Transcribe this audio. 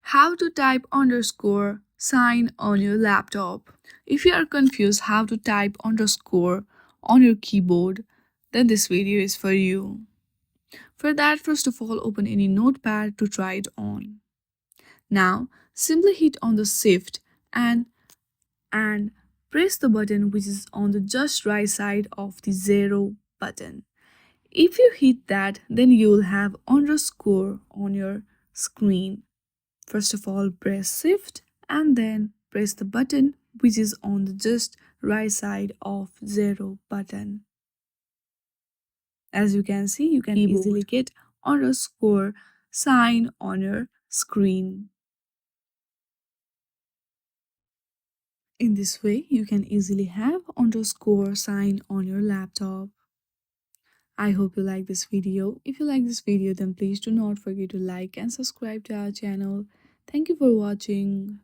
How to type underscore sign on your laptop. If you are confused how to type underscore on your keyboard, then this video is for you. For that, first of all, open any notepad to try it on. Now, simply hit on the shift and press the button which is on the just right side of the 0 button. If you hit that, then you will have underscore on your screen. First of all, press shift and then press the button which is on the just right side of 0 button. As you can see, you can easily get underscore sign on your screen. In this way, you can easily have underscore sign on your laptop. I hope you like this video. If you like this video, then please do not forget to like and subscribe to our channel. Thank you for watching.